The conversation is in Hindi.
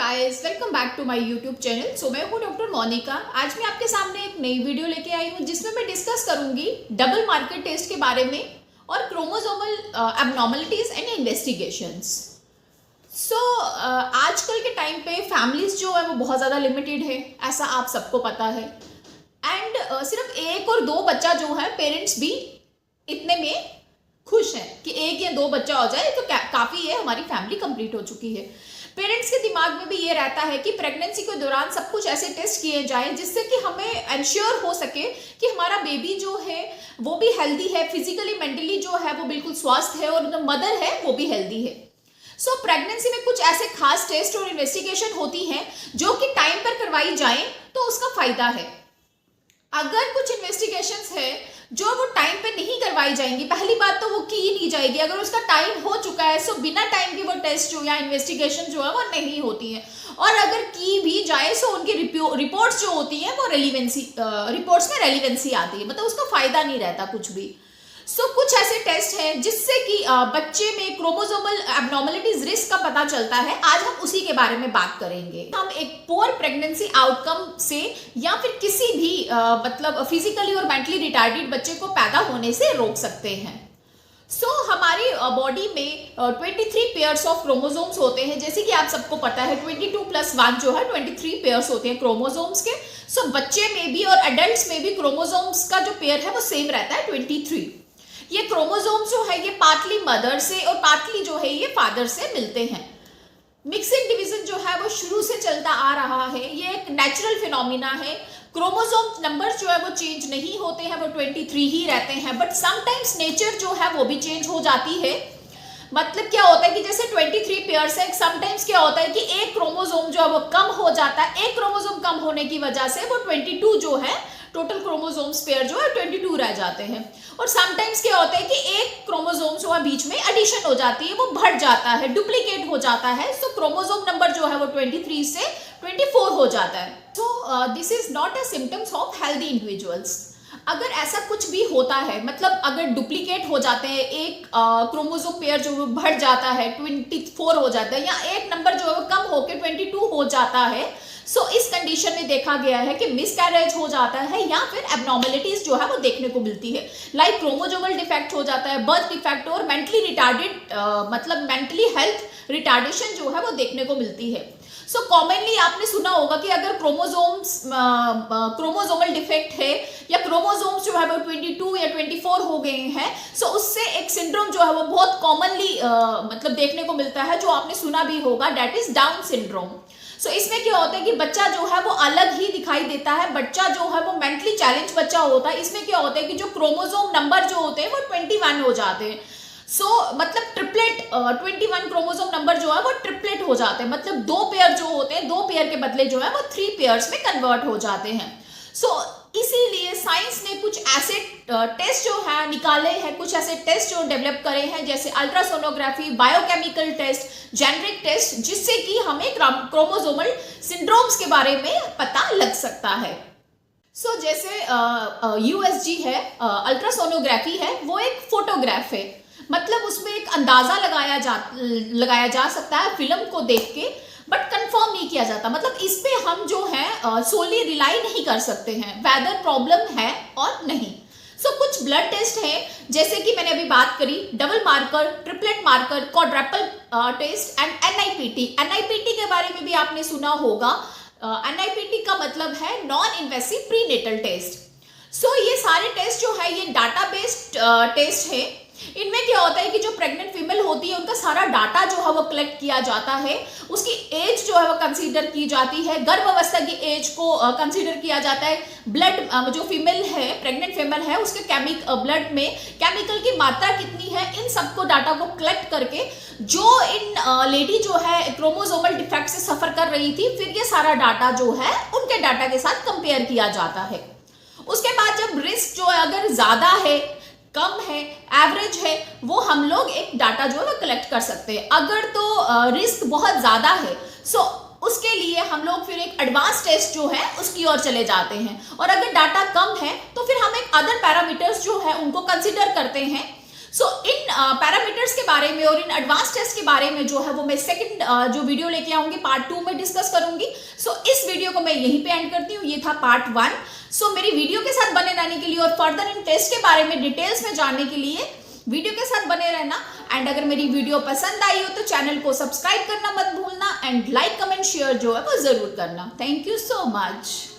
Guys, welcome back to my YouTube channel. So मैं हूँ डॉक्टर मोनिका। आज मैं आपके सामने एक नई वीडियो लेके आई हूँ जिसमें मैं डिस्कस करूंगी डबल मार्कर टेस्ट के बारे में और क्रोमोसोमल एबनॉर्मलिटीज एंड इन्वेस्टिगेशंस। सो आजकल के टाइम पे फैमिलीज जो है वो बहुत ज़्यादा लिमिटेड है, ऐसा आप सबको पता है। एंड सिर्फ एक और दो बच्चा जो है पेरेंट्स भी इतने में खुश हैं कि एक या दो बच्चा हो जाए तो काफ़ी है, हमारी फैमिली कंप्लीट हो चुकी है। पेरेंट्स के दिमाग में भी ये रहता है कि प्रेगनेंसी के दौरान सब कुछ ऐसे टेस्ट किए जाएं जिससे कि हमें एंश्योर हो सके कि हमारा बेबी जो है वो भी हेल्दी है, फिजिकली मेंटली जो है वो बिल्कुल स्वस्थ है और जो मदर है वो भी हेल्दी है। सो प्रेगनेंसी में कुछ ऐसे खास टेस्ट और इन्वेस्टिगेशन होती हैं जो कि टाइम पर करवाई जाएं तो उसका फायदा है। अगर कुछ इन्वेस्टिगेशंस है जो वो टाइम पे नहीं करवाई जाएंगी, पहली बात तो वो की ही नहीं जाएगी। अगर उसका टाइम हो चुका है सो बिना टाइम के वो टेस्ट जो या इन्वेस्टिगेशन जो है वो नहीं होती है। और अगर की भी जाए सो उनकी रिपोर्ट्स जो होती हैं वो रिपोर्ट्स में रेलिवेंसी आती है, मतलब उसका फायदा नहीं रहता कुछ भी। सो कुछ ऐसे टेस्ट हैं जिससे कि बच्चे में क्रोमोसोमल एबनॉर्मलिटीज रिस्क का पता चलता है। आज हम उसी के बारे में बात करेंगे। हम एक पुअर प्रेगनेंसी आउटकम से या फिर किसी भी मतलब फिजिकली और मेंटली रिटार्डेड बच्चे को पैदा होने से रोक सकते हैं। हमारी बॉडी में 23 पेयर्स ऑफ क्रोमोसोम्स होते हैं, जैसे कि आप सबको पता है 22+1 जो है 23 पेयर्स होते हैं क्रोमोसोम्स के। बच्चे में भी और एडल्ट्स में भी क्रोमोसोम्स का जो पेयर है वो सेम रहता है 23। ये क्रोमोसोम्स जो है ये पार्टली मदर से और पार्टली जो है ये फादर से मिलते हैं। मिक्सिंग डिवीजन जो है वो शुरू से चलता आ रहा है, ये एक नेचुरल फिनोमिना है। क्रोमोसोम नंबर जो है वो चेंज नहीं होते हैं, वो 23 ही रहते हैं। बट समटाइम्स नेचर जो है वो भी चेंज हो जाती है। मतलब क्या होता है कि जैसे 23 पेयर्स है, समटाइम्स क्या होता है कि एक क्रोमोसोम जो है वो कम हो जाता है। एक क्रोमोसोम कम होने की वजह से वो 22 जो है टोटल क्रोमोसोम्स पेयर जो है 22 रह जाते हैं। और समटाइम्स क्या होता है कि एक क्रोमोसोम जो है बीच में एडिशन हो जाती है, वो बढ़ जाता है, डुप्लीकेट हो जाता है। सो क्रोमोसोम नंबर जो है वो 23 से 24 हो जाता है। So this is not a symptoms of healthy individuals. अगर ऐसा कुछ भी होता है, मतलब अगर डुप्लीकेट हो जाते हैं, एक क्रोमोसोम पेयर जो वो बढ़ जाता है 24 हो जाता है, या एक नंबर जो है वो कम होकर 22 हो जाता है, सो इस कंडीशन में देखा गया है कि मिसकैरेज हो जाता है या फिर एबनॉर्मलिटीज जो है वो देखने को मिलती है। लाइक क्रोमोसोमल डिफेक्ट हो जाता है, बर्थ डिफेक्ट और मेंटली रिटार्डेड मतलब मेंटली हेल्थ रिटार्डेशन जो है वो देखने को मिलती है। सो कॉमनली आपने सुना होगा कि अगर क्रोमोसोमल डिफेक्ट है या क्रोमोसोम्स जो है वो 22 या 24 हो गए हैं, सो उससे एक सिंड्रोम जो है वो बहुत कॉमनली मतलब देखने को मिलता है, जो आपने सुना भी होगा, दैट इज डाउन सिंड्रोम। सो इसमें क्या होता है कि बच्चा जो है वो अलग ही दिखाई देता है, बच्चा जो है वो मेंटली चैलेंज बच्चा होता है। इसमें क्या होता है कि जो क्रोमोसोम नंबर जो होते हैं वो 21 हो जाते हैं। मतलब ट्रिपलेट 21 क्रोमोसोम नंबर जो है वो ट्रिपलेट हो जाते हैं, मतलब दो पेयर जो होते हैं, दो पेयर के बदले जो है वो 3 पेयर्स में कन्वर्ट हो जाते हैं। इसीलिए साइंस ने कुछ ऐसे टेस्ट जो है निकाले हैं, कुछ ऐसे टेस्ट जो डेवलप करे हैं, जैसे ultrasonography, biochemical test, generic test, जिससे कि हमें क्रोमोसोमल सिंड्रोम्स के बारे में पता लग सकता है। जैसे USG है, अल्ट्रासोनोग्राफी है, वो एक फोटोग्राफ है, मतलब उसमें एक अंदाजा लगाया जा सकता है फिल्म को देख के, बट कंफर्म नहीं किया जाता। मतलब इस पे हम जो है सोली रिलाई नहीं कर सकते हैं वेदर प्रॉब्लम है और नहीं। कुछ ब्लड टेस्ट है, जैसे कि मैंने अभी बात करी double marker, triplet marker, quadruple test and NIPT। NIPT के बारे में भी आपने सुना होगा। NIPT का मतलब है नॉन इन्वेसिव प्रीनेटल टेस्ट। ये सारे टेस्ट जो है ये डाटा बेस्ड टेस्ट है। इनमें क्या होता है कि जो प्रेग्नेंट फीमेल होती है उनका सारा डाटा जो है वो कलेक्ट किया जाता है, उसकी एज जो है वो कंसीडर की जाती है, गर्भावस्था की एज को कंसीडर किया जाता है, ब्लड जो फीमेल है, प्रेग्नेंट फीमेल है, उसके ब्लड में केमिकल की मात्रा कितनी है, इन सबको डाटा को कलेक्ट करके जो इन लेडी जो है क्रोमोसोमल डिफेक्ट से सफर कर रही थी, फिर ये सारा डाटा जो है उनके डाटा के साथ कंपेयर किया जाता है। उसके बाद जब रिस्क जो है अगर ज्यादा है, कम है, एवरेज है, वो हम लोग एक डाटा जो है वो कलेक्ट कर सकते हैं। अगर तो रिस्क बहुत ज्यादा है उसके लिए हम लोग फिर एक एडवांस टेस्ट जो है उसकी ओर चले जाते हैं। और अगर डाटा कम है तो फिर हम एक अदर पैरामीटर्स जो है उनको कंसिडर करते हैं। सो इन पैरामीटर्स के बारे में और इन एडवांस टेस्ट के बारे में जो है वो मैं सेकंड जो वीडियो लेके आऊंगी पार्ट 2 में डिस्कस करूंगी। सो इस वीडियो को मैं यहीं पे एंड करती हूँ, ये था पार्ट 1। सो मेरी वीडियो के साथ बने रहने के लिए और फर्दर इन टेस्ट के बारे में डिटेल्स में जानने के लिए वीडियो के साथ बने रहना। एंड अगर मेरी वीडियो पसंद आई हो तो चैनल को सब्सक्राइब करना मत भूलना एंड लाइक कमेंट शेयर जो है वो जरूर करना। Thank you so much.